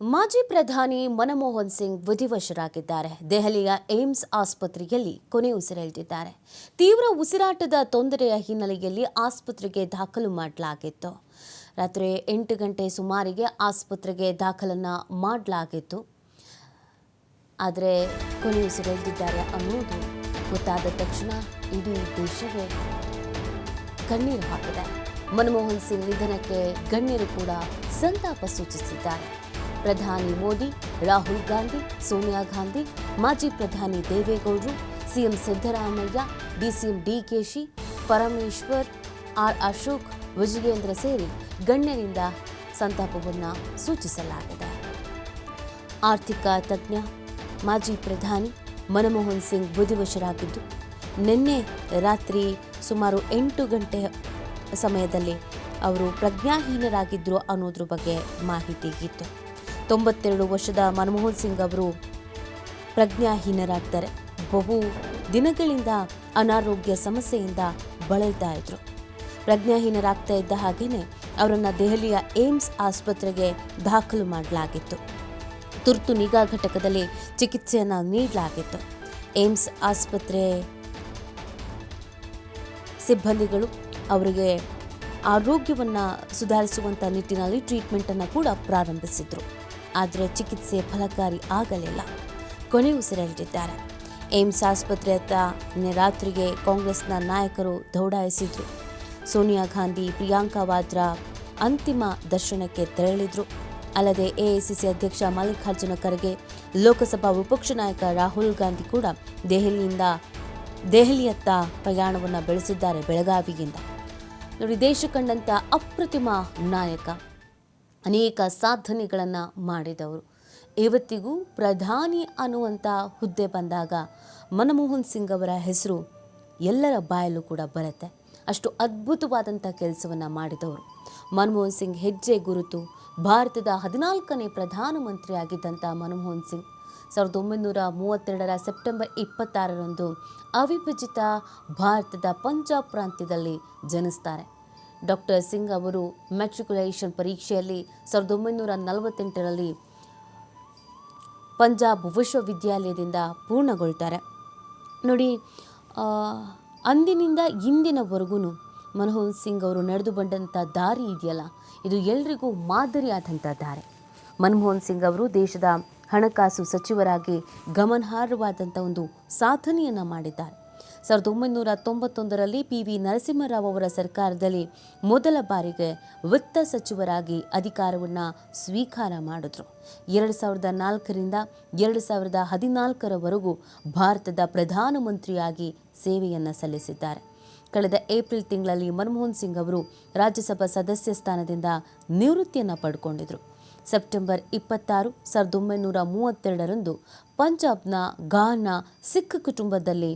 ಮಾಜಿ ಪ್ರಧಾನಿ ಮನಮೋಹನ್ ಸಿಂಗ್ ವಿಧಿವಶರಾಗಿದ್ದಾರೆ. ದೆಹಲಿಯ ಏಮ್ಸ್ ಆಸ್ಪತ್ರೆಯಲ್ಲಿ ಕೊನೆಯುಸಿರೆಳೆದಿದ್ದಾರೆ. ತೀವ್ರ ಉಸಿರಾಟದ ತೊಂದರೆಯ ಹಿನ್ನೆಲೆಯಲ್ಲಿ ಆಸ್ಪತ್ರೆಗೆ ದಾಖಲು ಮಾಡಲಾಗಿತ್ತು. ರಾತ್ರಿ 8 ಗಂಟೆ ಸುಮಾರಿಗೆ ಆಸ್ಪತ್ರೆಗೆ ದಾಖಲನ್ನ ಮಾಡಲಾಗಿತ್ತು. ಆದರೆ ಕೊನೆಯುಸಿರೆಳೆದಿದ್ದಾರೆ ಅನ್ನೋದು ಗೊತ್ತಾದ ತಕ್ಷಣ ಇಡೀ ದೇಶವೇ ಕಣ್ಣೀರು ಹಾಕಿದೆ. ಮನಮೋಹನ್ ಸಿಂಗ್ ನಿಧನಕ್ಕೆ ಗಣ್ಯರು ಕೂಡ ಸಂತಾಪ ಸೂಚಿಸಿದ್ದಾರೆ. ಪ್ರಧಾನಿ ಮೋದಿ, ರಾಹುಲ್ ಗಾಂಧಿ, ಸೋನಿಯಾ ಗಾಂಧಿ, ಮಾಜಿ ಪ್ರಧಾನಿ ದೇವೇಗೌಡರು, CM Siddaramaiah, DCM DKShi, Parameshwar, R Ashok, Vijayendra ಸೇರಿ ಗಣ್ಯರಿಂದ ಸಂತಾಪವನ್ನು ಸೂಚಿಸಲಾಗಿದೆ. ಆರ್ಥಿಕ ತಜ್ಞ, ಮಾಜಿ ಪ್ರಧಾನಿ ಮನಮೋಹನ್ ಸಿಂಗ್ ವಿಧಿವಶರಾಗಿದ್ದು ನಿನ್ನೆ ರಾತ್ರಿ ಸುಮಾರು 8 ಗಂಟೆ ಸಮಯದಲ್ಲಿ ಅವರು ಪ್ರಜ್ಞಾಹೀನರಾಗಿದ್ದರು ಅನ್ನೋದ್ರ ಬಗ್ಗೆ ಮಾಹಿತಿ ಇತ್ತು. 92 ವರ್ಷದ ಮನಮೋಹನ್ ಸಿಂಗ್ ಅವರು ಪ್ರಜ್ಞಾಹೀನರಾಗ್ತಾರೆ. ಬಹು ದಿನಗಳಿಂದ ಅನಾರೋಗ್ಯ ಸಮಸ್ಯೆಯಿಂದ ಬಳಲ್ತಾ ಇದ್ರು. ಪ್ರಜ್ಞಾಹೀನರಾಗ್ತಾ ಇದ್ದ ಹಾಗೇನೆ ಅವರನ್ನು ದೆಹಲಿಯ ಏಮ್ಸ್ ಆಸ್ಪತ್ರೆಗೆ ದಾಖಲು ಮಾಡಲಾಗಿತ್ತು. ತುರ್ತು ನಿಗಾ ಘಟಕದಲ್ಲಿ ಚಿಕಿತ್ಸೆಯನ್ನು ನೀಡಲಾಗಿತ್ತು. ಏಮ್ಸ್ ಆಸ್ಪತ್ರೆ ಸಿಬ್ಬಂದಿಗಳು ಅವರಿಗೆ ಆರೋಗ್ಯವನ್ನು ಸುಧಾರಿಸುವಂಥ ನಿಟ್ಟಿನಲ್ಲಿ ಟ್ರೀಟ್ಮೆಂಟನ್ನು ಕೂಡ ಪ್ರಾರಂಭಿಸಿದ್ರು. ಆದರೆ ಚಿಕಿತ್ಸೆ ಫಲಕಾರಿ ಆಗಲಿಲ್ಲ. ಕೊನೆಯುಸಿರೆಳೆದಿದ್ದಾರೆ. ಏಮ್ಸ್ ಆಸ್ಪತ್ರೆ ಹತ್ತ ರಾತ್ರಿಗೆ ಕಾಂಗ್ರೆಸ್ನ ನಾಯಕರು ದೌಡಾಯಿಸಿದ್ರು. ಸೋನಿಯಾ ಗಾಂಧಿ, ಪ್ರಿಯಾಂಕಾ ವಾದ್ರಾ ಅಂತಿಮ ದರ್ಶನಕ್ಕೆ ತೆರಳಿದ್ರು. ಅಲ್ಲದೆ ಎಐಸಿಸಿ ಅಧ್ಯಕ್ಷ ಮಲ್ಲಿಕಾರ್ಜುನ ಖರ್ಗೆ, ಲೋಕಸಭಾ ವಿಪಕ್ಷ ನಾಯಕ ರಾಹುಲ್ ಗಾಂಧಿ ಕೂಡ ದೆಹಲಿಯತ್ತ ಪ್ರಯಾಣವನ್ನು ಬೆಳೆಸಿದ್ದಾರೆ. ಬೆಳಗಾವಿಯಿಂದ ನೋಡಿ, ದೇಶ ಕಂಡಂಥ ಅಪ್ರತಿಮ ನಾಯಕ, ಅನೇಕ ಸಾಧನೆಗಳನ್ನು ಮಾಡಿದವರು. ಇವತ್ತಿಗೂ ಪ್ರಧಾನಿ ಅನ್ನುವಂಥ ಹುದ್ದೆ ಬಂದಾಗ ಮನಮೋಹನ್ ಸಿಂಗ್ ಅವರ ಹೆಸರು ಎಲ್ಲರ ಬಾಯಲ್ಲೂ ಕೂಡ ಬರುತ್ತೆ. ಅಷ್ಟು ಅದ್ಭುತವಾದಂಥ ಕೆಲಸವನ್ನು ಮಾಡಿದವರು. ಮನಮೋಹನ್ ಸಿಂಗ್ ಹೆಜ್ಜೆ ಗುರುತು ಭಾರತದ 14ನೇ ಪ್ರಧಾನಮಂತ್ರಿಯಾಗಿದ್ದಂಥ ಮನಮೋಹನ್ ಸಿಂಗ್ 1932 ಸೆಪ್ಟೆಂಬರ್ 26ರಂದು ಅವಿಭಜಿತ ಭಾರತದ ಪಂಜಾಬ್ ಪ್ರಾಂತ್ಯದಲ್ಲಿ ಜನಿಸ್ತಾರೆ. ಡಾಕ್ಟರ್ ಸಿಂಗ್ ಅವರು ಮೆಟ್ರಿಕ್ಯುಲೇಷನ್ ಪರೀಕ್ಷೆಯಲ್ಲಿ 1948ರಲ್ಲಿ ಪಂಜಾಬ್ ವಿಶ್ವವಿದ್ಯಾಲಯದಿಂದ ಪೂರ್ಣಗೊಳ್ತಾರೆ. ನೋಡಿ, ಅಂದಿನಿಂದ ಇಂದಿನವರೆಗೂ ಮನಮೋಹನ್ ಸಿಂಗ್ ಅವರು ನಡೆದು ಬಂದಂಥ ದಾರಿ ಇದೆಯಲ್ಲ, ಇದು ಎಲ್ರಿಗೂ ಮಾದರಿಯಾದಂಥ ದಾರಿ. ಮನಮೋಹನ್ ಸಿಂಗ್ ಅವರು ದೇಶದ ಹಣಕಾಸು ಸಚಿವರಾಗಿ ಗಮನಾರ್ಹವಾದಂಥ ಒಂದು ಸಾಧನೆಯನ್ನು ಮಾಡಿದ್ದಾರೆ. 1991ರಲ್ಲಿ PV ನರಸಿಂಹರಾವ್ ಅವರ ಸರ್ಕಾರದಲ್ಲಿ ಮೊದಲ ಬಾರಿಗೆ ವಿತ್ತ ಸಚಿವರಾಗಿ ಅಧಿಕಾರವನ್ನು ಸ್ವೀಕಾರ ಮಾಡಿದ್ರು. 2004ರಿಂದ 2014ರವರೆಗೂ ಭಾರತದ ಪ್ರಧಾನಮಂತ್ರಿಯಾಗಿ ಸೇವೆಯನ್ನು ಸಲ್ಲಿಸಿದ್ದಾರೆ. ಕಳೆದ ಏಪ್ರಿಲ್ ತಿಂಗಳಲ್ಲಿ ಮನಮೋಹನ್ ಸಿಂಗ್ ಅವರು ರಾಜ್ಯಸಭಾ ಸದಸ್ಯ ಸ್ಥಾನದಿಂದ ನಿವೃತ್ತಿಯನ್ನು ಪಡ್ಕೊಂಡಿದ್ರು. ಸೆಪ್ಟೆಂಬರ್ 26, 1932ರಂದು ಪಂಜಾಬ್ನ ಗಾನ ಸಿಖ್ ಕುಟುಂಬದಲ್ಲಿ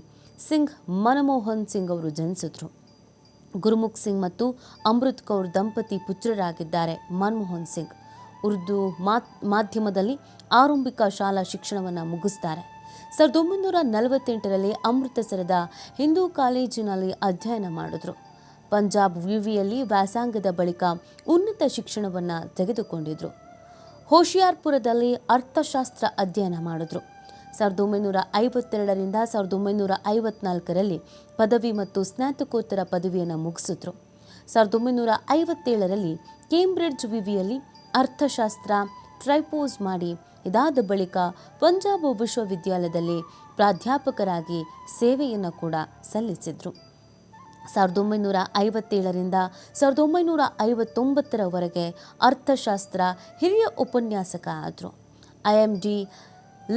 ಸಿಂಗ್ ಮನಮೋಹನ್ ಸಿಂಗ್ ಅವರು ಜನಿಸಿದ್ರು. ಗುರುಮುಖ್ ಸಿಂಗ್ ಮತ್ತು ಅಮೃತ್ ಕೌರ್ ದಂಪತಿ ಪುತ್ರರಾಗಿದ್ದಾರೆ. ಮನಮೋಹನ್ ಸಿಂಗ್ ಉರ್ದು ಮಾಧ್ಯಮದಲ್ಲಿ ಆರಂಭಿಕ ಶಾಲಾ ಶಿಕ್ಷಣವನ್ನು ಮುಗಿಸ್ತಾರೆ. 1948ರಲ್ಲಿ ಅಮೃತಸರದ ಹಿಂದೂ ಕಾಲೇಜಿನಲ್ಲಿ ಅಧ್ಯಯನ ಮಾಡಿದ್ರು. ಪಂಜಾಬ್ ವಿವಿಯಲ್ಲಿ ವ್ಯಾಸಂಗದ ಬಳಿಕ ಉನ್ನತ ಶಿಕ್ಷಣವನ್ನು ತೆಗೆದುಕೊಂಡಿದ್ರು. ಹೋಶಿಯಾರ್ಪುರದಲ್ಲಿ ಅರ್ಥಶಾಸ್ತ್ರ ಅಧ್ಯಯನ ಮಾಡಿದ್ರು. 1952ರಿಂದ 1954ರಲ್ಲಿ ಪದವಿ ಮತ್ತು ಸ್ನಾತಕೋತ್ತರ ಪದವಿಯನ್ನು ಮುಗಿಸಿದ್ರು. 1957ರಲ್ಲಿ ಕೇಂಬ್ರಿಡ್ಜ್ ವಿವಿಯಲ್ಲಿ ಅರ್ಥಶಾಸ್ತ್ರ ಟ್ರೈಪೋಸ್ ಮಾಡಿ ಇದಾದ ಬಳಿಕ ಪಂಜಾಬ್ ವಿಶ್ವವಿದ್ಯಾಲಯದಲ್ಲಿ ಪ್ರಾಧ್ಯಾಪಕರಾಗಿ ಸೇವೆಯನ್ನು ಕೂಡ ಸಲ್ಲಿಸಿದ್ರು. 1957ರಿಂದ 1959ರವರೆಗೆ ಅರ್ಥಶಾಸ್ತ್ರ ಹಿರಿಯ ಉಪನ್ಯಾಸಕ ಆದರು. IMD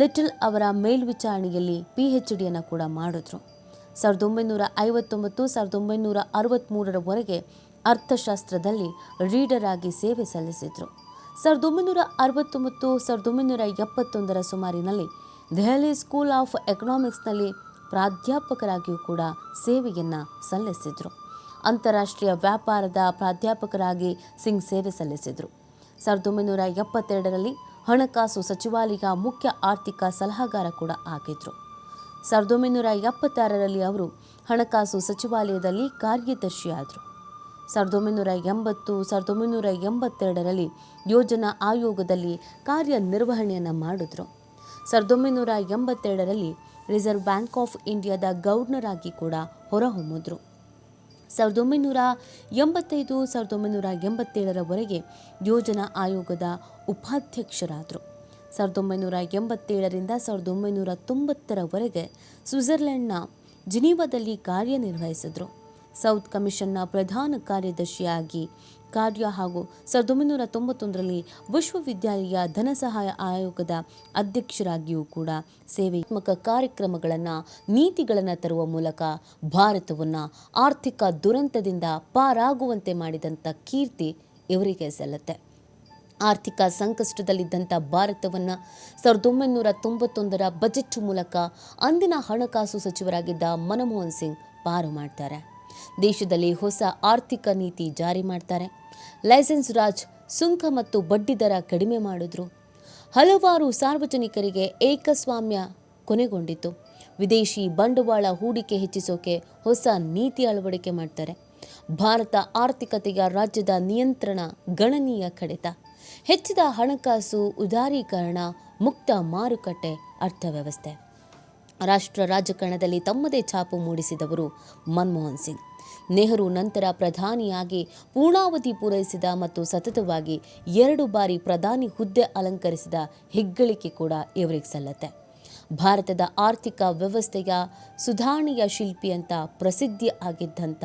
ಲಿಟಲ್ ಅವರ ಮೇಲ್ವಿಚಾರಣೆಯಲ್ಲಿ PhDಯನ್ನು ಕೂಡ ಮಾಡಿದ್ರು. 1959 1963ರವರೆಗೆ ಅರ್ಥಶಾಸ್ತ್ರದಲ್ಲಿ ರೀಡರ್ ಆಗಿ ಸೇವೆ ಸಲ್ಲಿಸಿದ್ರು. 1969 1971ರ ಸುಮಾರಿನಲ್ಲಿ ದೆಹಲಿ ಸ್ಕೂಲ್ ಆಫ್ ಎಕನಾಮಿಕ್ಸ್ನಲ್ಲಿ ಪ್ರಾಧ್ಯಾಪಕರಾಗಿಯೂ ಕೂಡ ಸೇವೆಯನ್ನು ಸಲ್ಲಿಸಿದರು. ಅಂತಾರಾಷ್ಟ್ರೀಯ ವ್ಯಾಪಾರದ ಪ್ರಾಧ್ಯಾಪಕರಾಗಿ ಸಿಂಗ್ ಸೇವೆ ಸಲ್ಲಿಸಿದರು. 1972ರಲ್ಲಿ ಹಣಕಾಸು ಸಚಿವಾಲಯ ಮುಖ್ಯ ಆರ್ಥಿಕ ಸಲಹೆಗಾರ ಕೂಡ ಆಗಿದ್ರು. 1976ರಲ್ಲಿ ಅವರು ಹಣಕಾಸು ಸಚಿವಾಲಯದಲ್ಲಿ ಕಾರ್ಯದರ್ಶಿಯಾದರು. 1980, 1982ರಲ್ಲಿ ಯೋಜನಾ ಆಯೋಗದಲ್ಲಿ ಕಾರ್ಯನಿರ್ವಹಣೆಯನ್ನು ಮಾಡಿದ್ರು. 1982ರಲ್ಲಿ ರಿಸರ್ವ್ ಬ್ಯಾಂಕ್ ಆಫ್ ಇಂಡಿಯಾದ ಗವರ್ನರ್ ಆಗಿ ಕೂಡ ಹೊರಹೊಮ್ಮಿದ್ರು. 1985, 1987ರವರೆಗೆ ಯೋಜನಾ ಆಯೋಗದ ಉಪಾಧ್ಯಕ್ಷರಾದರು. 1987ರಿಂದ 1990ರವರೆಗೆ ಸ್ವಿಟ್ಜರ್ಲೆಂಡ್ನ ಜಿನೀವಾದಲ್ಲಿ ಕಾರ್ಯನಿರ್ವಹಿಸಿದರು. ಸೌತ್ ಕಮಿಷನ್ನ ಪ್ರಧಾನ ಕಾರ್ಯದರ್ಶಿಯಾಗಿ ಕಾರ್ಯ ಹಾಗೂ 1991ರಲ್ಲಿ ವಿಶ್ವವಿದ್ಯಾಲಯ ಧನಸಹಾಯ ಆಯೋಗದ ಅಧ್ಯಕ್ಷರಾಗಿಯೂ ಕೂಡ ಸೇವಾತ್ಮಕ ಕಾರ್ಯಕ್ರಮಗಳನ್ನು, ನೀತಿಗಳನ್ನು ತರುವ ಮೂಲಕ ಭಾರತವನ್ನು ಆರ್ಥಿಕ ದುರಂತದಿಂದ ಪಾರಾಗುವಂತೆ ಮಾಡಿದಂಥ ಕೀರ್ತಿ ಇವರಿಗೆ ಸಲ್ಲುತ್ತೆ. ಆರ್ಥಿಕ ಸಂಕಷ್ಟದಲ್ಲಿದ್ದಂಥ ಭಾರತವನ್ನು 1991ರ ಬಜೆಟ್ ಮೂಲಕ ಅಂದಿನ ಹಣಕಾಸು ಸಚಿವರಾಗಿದ್ದ ಮನಮೋಹನ್ ಸಿಂಗ್ ಪಾರು ಮಾಡ್ತಾರೆ. ದೇಶದಲ್ಲಿ ಹೊಸ ಆರ್ಥಿಕ ನೀತಿ ಜಾರಿ ಮಾಡ್ತಾರೆ. ಲೈಸೆನ್ಸ್ ರಾಜ್, ಸುಂಕ ಮತ್ತು ಬಡ್ಡಿ ದರ ಕಡಿಮೆ ಮಾಡಿದ್ರು. ಹಲವಾರು ಸಾರ್ವಜನಿಕರಿಗೆ ಏಕಸ್ವಾಮ್ಯ ಕೊನೆಗೊಂಡಿತು. ವಿದೇಶಿ ಬಂಡವಾಳ ಹೂಡಿಕೆ ಹೆಚ್ಚಿಸೋಕೆ ಹೊಸ ನೀತಿ ಅಳವಡಿಕೆ ಮಾಡ್ತಾರೆ. ಭಾರತ ಆರ್ಥಿಕತೆಯ ರಾಜ್ಯದ ನಿಯಂತ್ರಣ ಗಣನೀಯ ಕಡಿತ, ಹೆಚ್ಚಿದ ಹಣಕಾಸು ಉದಾರೀಕರಣ, ಮುಕ್ತ ಮಾರುಕಟ್ಟೆ ಅರ್ಥವ್ಯವಸ್ಥೆ. ರಾಷ್ಟ್ರ ರಾಜಕಾರಣದಲ್ಲಿ ತಮ್ಮದೇ ಛಾಪು ಮೂಡಿಸಿದವರು ಮನಮೋಹನ್ ಸಿಂಗ್. ನೆಹರು ನಂತರ ಪ್ರಧಾನಿಯಾಗಿ ಪೂರ್ಣಾವಧಿ ಪೂರೈಸಿದ ಮತ್ತು ಸತತವಾಗಿ 2 ಬಾರಿ ಪ್ರಧಾನಿ ಹುದ್ದೆ ಅಲಂಕರಿಸಿದ ಹೆಗ್ಗಳಿಕೆ ಕೂಡ ಇವರಿಗೆ ಸಲ್ಲತ್ತೆ. ಭಾರತದ ಆರ್ಥಿಕ ವ್ಯವಸ್ಥೆಯ ಸುಧಾರಣೆಯ ಶಿಲ್ಪಿ ಅಂತ ಪ್ರಸಿದ್ಧಿ ಆಗಿದ್ದಂಥ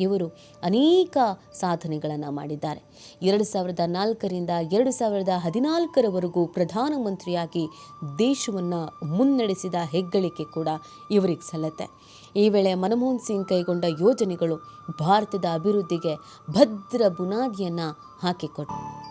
ಇವರು ಅನೇಕ ಸಾಧನೆಗಳನ್ನು ಮಾಡಿದ್ದಾರೆ. 2004ರಿಂದ 2014ರವರೆಗೂ ಪ್ರಧಾನಮಂತ್ರಿಯಾಗಿ ದೇಶವನ್ನು ಮುನ್ನಡೆಸಿದ ಹೆಗ್ಗಳಿಕೆ ಕೂಡ ಇವರಿಗೆ ಸಲ್ಲತ್ತೆ. ಈ ವೇಳೆ ಮನಮೋಹನ್ ಸಿಂಗ್ ಕೈಗೊಂಡ ಯೋಜನೆಗಳು ಭಾರತದ ಅಭಿವೃದ್ಧಿಗೆ ಭದ್ರ ಬುನಾದಿಯನ್ನು ಹಾಕಿಕೊಟ್ಟರು.